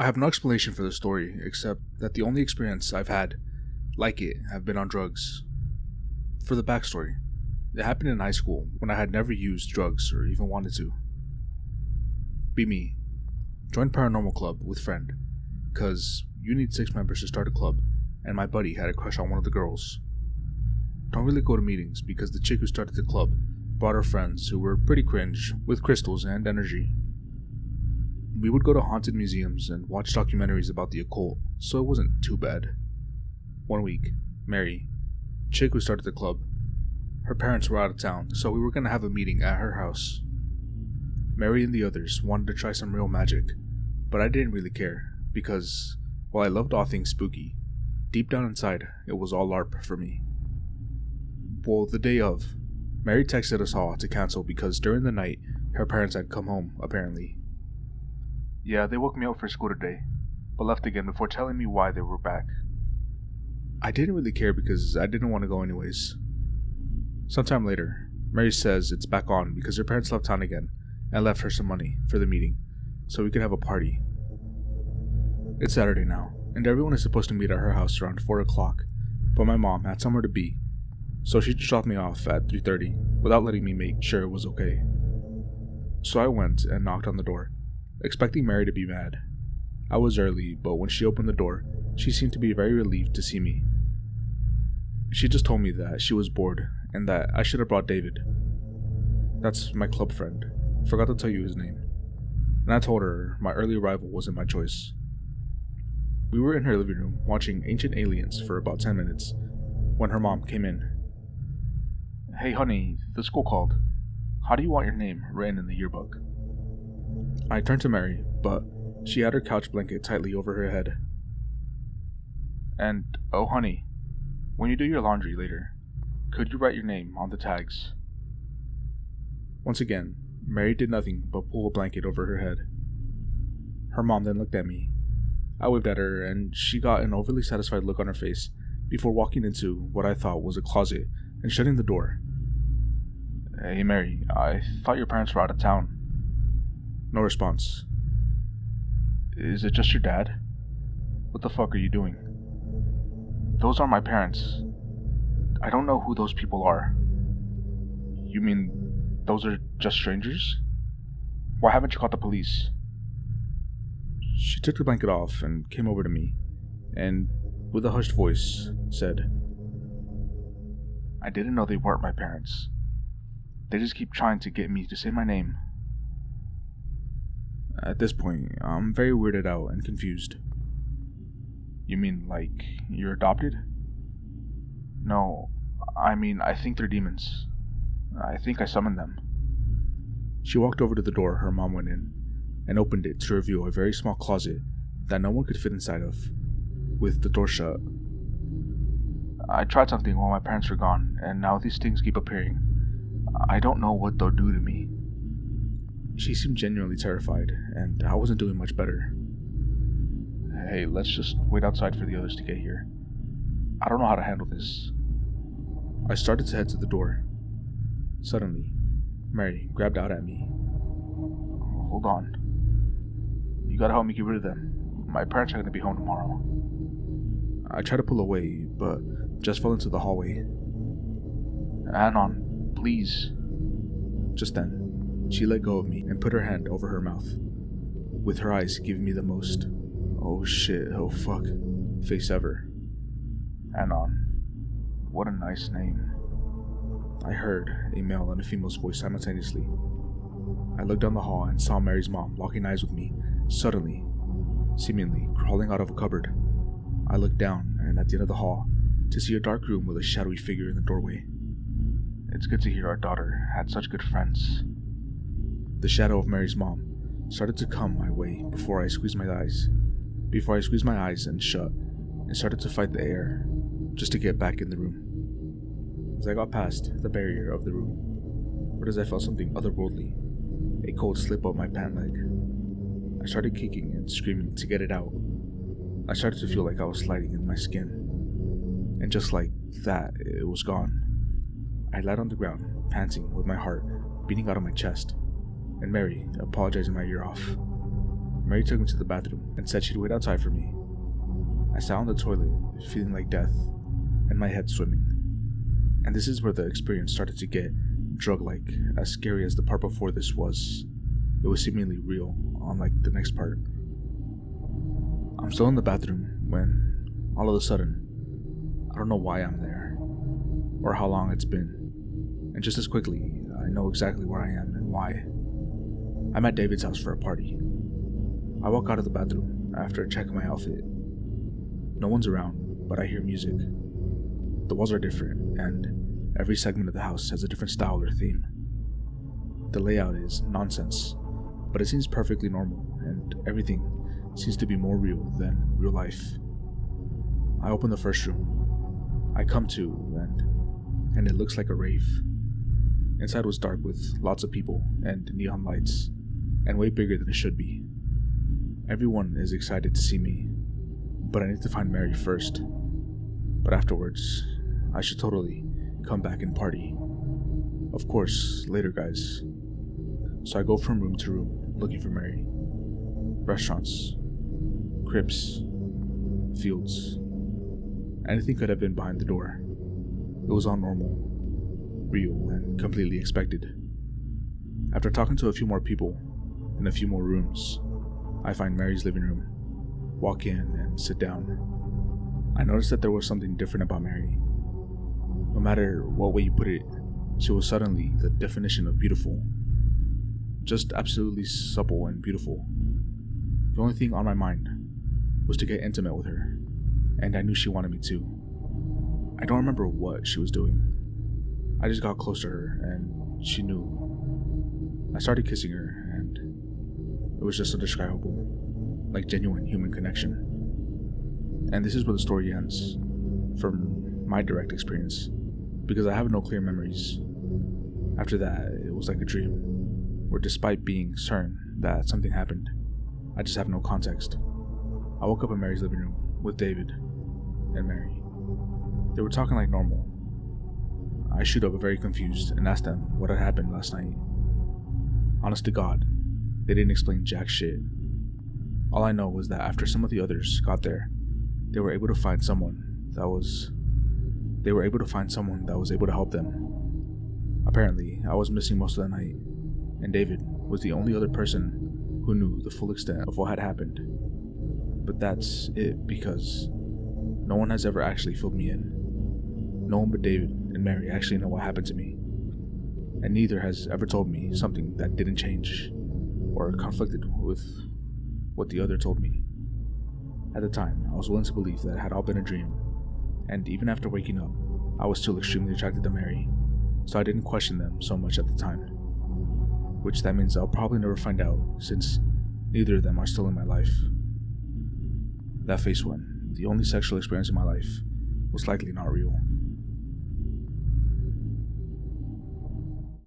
I have no explanation for the story, except that the only experience I've had like it have been on drugs. For the backstory, it happened in high school when I had never used drugs or even wanted to. Be me. Joined Paranormal Club with friend, cause you need 6 members to start a club, and my buddy had a crush on one of the girls. Don't really go to meetings because the chick who started the club brought her friends who were pretty cringe with crystals and energy. We would go to haunted museums and watch documentaries about the occult, so it wasn't too bad. One week, Mary, chick who started the club, her parents were out of town, so we were gonna have a meeting at her house. Mary and the others wanted to try some real magic, but I didn't really care, because while I loved all things spooky, deep down inside, it was all LARP for me. Well, the day of, Mary texted us all to cancel because during the night, her parents had come home, apparently. Yeah, they woke me up for school today, but left again before telling me why they were back. I didn't really care because I didn't want to go anyways. Sometime later, Mary says it's back on because her parents left town again and left her some money for the meeting, so we could have a party. It's Saturday now, and everyone is supposed to meet at her house around 4 o'clock, but my mom had somewhere to be, so she just dropped me off at 3:30 without letting me make sure it was okay. So I went and knocked on the door, expecting Mary to be mad. I was early, but when she opened the door, she seemed to be very relieved to see me. She just told me that she was bored and that I should have brought David. That's my club friend. Forgot to tell you his name. And I told her my early arrival wasn't my choice. We were in her living room watching Ancient Aliens for about 10 minutes when her mom came in. Hey honey, the school called. How do you want your name written in the yearbook? I turned to Mary, but she had her couch blanket tightly over her head. And, oh honey, when you do your laundry later, could you write your name on the tags? Once again, Mary did nothing but pull a blanket over her head. Her mom then looked at me. I waved at her, and she got an overly satisfied look on her face before walking into what I thought was a closet and shutting the door. Hey Mary, I thought your parents were out of town. No response. Is it just your dad? What the fuck are you doing? Those aren't my parents. I don't know who those people are. You mean those are just strangers? Why haven't you called the police? She took the blanket off and came over to me, and with a hushed voice, said, I didn't know they weren't my parents. They just keep trying to get me to say my name. At this point, I'm very weirded out and confused. You mean, like, you're adopted? No, I mean, I think they're demons. I think I summoned them. She walked over to the door her mom went in, and opened it to reveal a very small closet that no one could fit inside of, with the door shut. I tried something while my parents were gone, and now these things keep appearing. I don't know what they'll do to me. She seemed genuinely terrified, and I wasn't doing much better. Hey, let's just wait outside for the others to get here. I don't know how to handle this. I started to head to the door. Suddenly, Mary grabbed out at me. Hold on. You gotta help me get rid of them. My parents are gonna be home tomorrow. I tried to pull away, but just fell into the hallway. Anon, please. Just then, she let go of me and put her hand over her mouth, with her eyes giving me the most oh shit, oh fuck face ever. Anon. What a nice name. I heard a male and a female's voice simultaneously. I looked down the hall and saw Mary's mom locking eyes with me, suddenly, seemingly crawling out of a cupboard. I looked down and at the end of the hall to see a dark room with a shadowy figure in the doorway. It's good to hear our daughter had such good friends. The shadow of Mary's mom started to come my way before I squeezed my eyes and shut and started to fight the air just to get back in the room. As I got past the barrier of the room, but as I felt something otherworldly, a cold slip up my pant leg. I started kicking and screaming to get it out. I started to feel like I was sliding in my skin, and just like that, it was gone. I lied on the ground, panting with my heart beating out of my chest, and Mary apologizing my ear off. Mary took me to the bathroom and said she'd wait outside for me. I sat on the toilet, feeling like death, and my head swimming. And this is where the experience started to get drug-like. As scary as the part before this was, it was seemingly real, unlike the next part. I'm still in the bathroom when, all of a sudden, I don't know why I'm there, or how long it's been, and just as quickly, I know exactly where I am and why. I'm at David's house for a party. I walk out of the bathroom after checking my outfit. No one's around, but I hear music. The walls are different, and every segment of the house has a different style or theme. The layout is nonsense, but it seems perfectly normal, and everything seems to be more real than real life. I open the first room. I come to, and it looks like a rave. Inside was dark with lots of people and neon lights, and way bigger than it should be. Everyone is excited to see me, but I need to find Mary first. But afterwards, I should totally come back and party. Of course, later, guys. So I go from room to room looking for Mary. Restaurants, crypts, fields. Anything could have been behind the door. It was all normal, real, and completely expected. After talking to a few more people in a few more rooms, I find Mary's living room, walk in, and sit down. I noticed that there was something different about Mary. No matter what way you put it, she was suddenly the definition of beautiful. Just absolutely supple and beautiful. The only thing on my mind was to get intimate with her, and I knew she wanted me to. I don't remember what she was doing. I just got close to her, and she knew. I started kissing her, and it was just indescribable, like genuine human connection. And this is where the story ends, from my direct experience, because I have no clear memories. After that, it was like a dream, where despite being certain that something happened, I just have no context. I woke up in Mary's living room with David and Mary. They were talking like normal. I shoot up very confused and asked them what had happened last night. Honest to God, they didn't explain jack shit. All I know was that after some of the others got there, they were able to find someone that was able to help them. Apparently, I was missing most of the night, and David was the only other person who knew the full extent of what had happened. But that's it, because no one has ever actually filled me in. No one but David and Mary actually know what happened to me, and neither has ever told me something that didn't change or conflicted with what the other told me. At the time, I was willing to believe that it had all been a dream, and even after waking up, I was still extremely attracted to Mary, so I didn't question them so much at the time. Which that means I'll probably never find out, since neither of them are still in my life. That face one, the only sexual experience in my life, was likely not real.